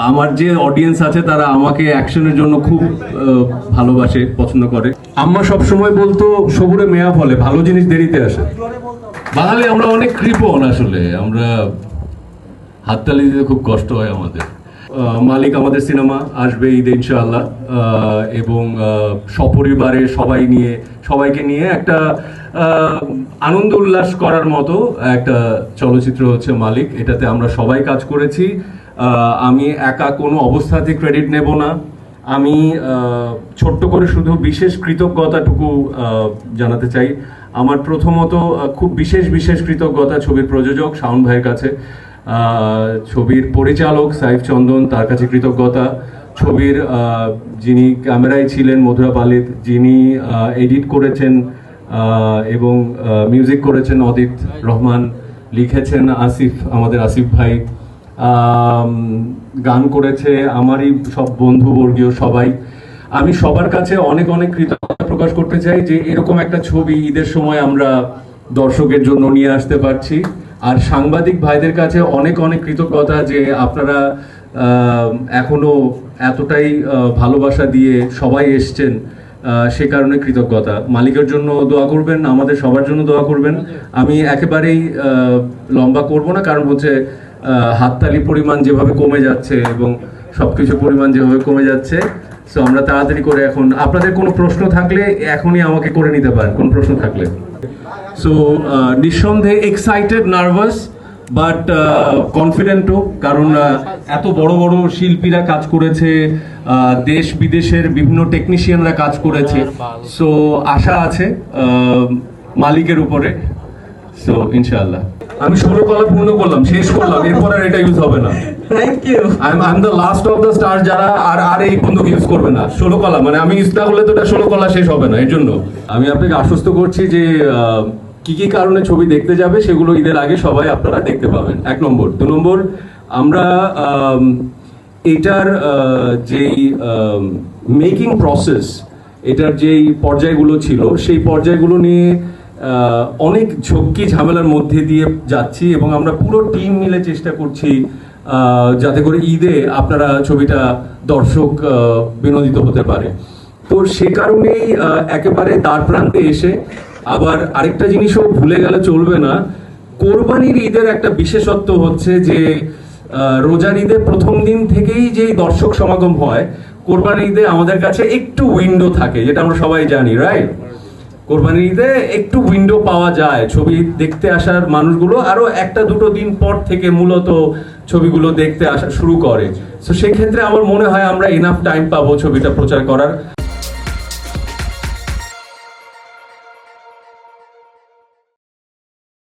আমার যে অডিয়েন্স আছে তারা আমাকে অ্যাকশনের জন্য খুব ভালোবাসে, পছন্দ করে। আম্মা সব সময় বলতো সবুরে মেয়া ফলে, ভালো জিনিস দেরিতে আসে। বাঙালি আমরা অনেক কৃপণ, আসলে আমরা হাততালি দিতে খুব কষ্ট হয় আমাদের। মালিক আমাদের সিনেমা আসবে ঈদে ইনশাআল্লাহ, এবং সপরিবারে সবাইকে নিয়ে একটা আনন্দ উল্লাস করার মতো একটা চলচ্চিত্র হচ্ছে মালিক। এটাতে আমরা সবাই কাজ করেছি। আমি একা কোনো অবস্থাতে ক্রেডিট নেব না। আমি ছোট্ট করে শুধু বিশেষ কৃতজ্ঞতাটুকু জানাতে চাই। আমার প্রথমত খুব বিশেষ কৃতজ্ঞতা ছবির প্রযোজক শাওন ভাইয়ের কাছে, ছবির পরিচালক সাইফ চন্দন, তার কাছে কৃতজ্ঞতা। ছবির যিনি ক্যামেরায় ছিলেন মধুরা পালিত, যিনি এডিট করেছেন এবং মিউজিক করেছেন অদিত রহমান, লিখেছেন আসিফ, আমাদের আসিফ ভাই, গান করেছে আমারই সব বন্ধুবর্গীয় সবাই। আমি সবার কাছে অনেক কৃতজ্ঞতা প্রকাশ করতে চাই যে এরকম একটা ছবি ঈদের সময় আমরা দর্শকের জন্য নিয়ে আসতে পারছি। আর সাংবাদিক ভাইদের কাছে অনেক কৃতজ্ঞতা যে আপনারা এখনো এতটাই ভালোবাসা দিয়ে সবাই এসছেন, সে কারণে কৃতজ্ঞতা। মালিকের জন্য দোয়া করবেন, আমাদের সবার জন্য দোয়া করবেন। আমি একেবারেই লম্বা করব না, কারণ হচ্ছে হাততালি পরিমাণ যেভাবে কমে যাচ্ছে এবং সবকিছু পরিমাণ যেভাবে কমে যাচ্ছে, সো আমরা তাড়াতাড়ি করে এখন আপনাদের কোনো প্রশ্ন থাকলে এখনই আমাকে করে নিতে পারেন, কোনো প্রশ্ন থাকলে। সো নিঃসন্দেহে এক্সাইটেড, নার্ভাস, বাট কনফিডেন্টও, কারণ এত বড় শিল্পীরা কাজ করেছে, দেশ বিদেশের বিভিন্ন টেকনিশিয়ানরা কাজ করেছে। সো আশা আছে মালিকের উপরে। সো ইনশাআল্লাহ আমি 16 কলা পূর্ণ করলাম, শেষ করলাম, এরপর আর এটা ইউজ হবে না। Thank you. I am the last of the star যারা আর এই বন্দুক ইউজ করবে না। 16 কলা মানে আমি ইউজ না করলে তো এটা 16 কলা শেষ হবে না। এর জন্য আমি আপনাকে আশ্বস্ত করছি যে কি কারণে ছবি দেখতে যাবে সেগুলো ঈদের আগে সবাই আপনারা দেখতে পাবেন। 1 নম্বর। 2 নম্বর, আমরা এটার যেই মেকিং প্রসেস, এটার যেই পর্যায়গুলো ছিল সেই পর্যায়গুলো নিয়ে অনেক ঝক্কি ঝামেলার মধ্যে দিয়ে যাচ্ছি এবং আমরা পুরো টিম মিলে চেষ্টা করছি যাতে করে ঈদে আপনারা ছবিটা দর্শক বিনোদিত হতে পারে। তো সে কারণেই একেবারে দ্বার প্রান্তে এসে আবার আরেকটা জিনিসও ভুলে গেলে চলবে না। কোরবানির ঈদের একটা বিশেষত্ব হচ্ছে যে রোজার ঈদে প্রথম দিন থেকেই যে দর্শক সমাগম হয়, কোরবানির ঈদে আমাদের কাছে একটু উইন্ডো থাকে, যেটা আমরা সবাই জানি, রাইট? কোরবানির ঈদে একটু উইন্ডো পাওয়া যায়, ছবি দেখতে আসার মানুষগুলো আরো 1-2 দিন পর থেকে মূলত ছবিগুলো দেখতে আসা শুরু করে। তো সেক্ষেত্রে আমার মনে হয় আমরা এনাফ টাইম পাবো ছবিটা প্রচার করার।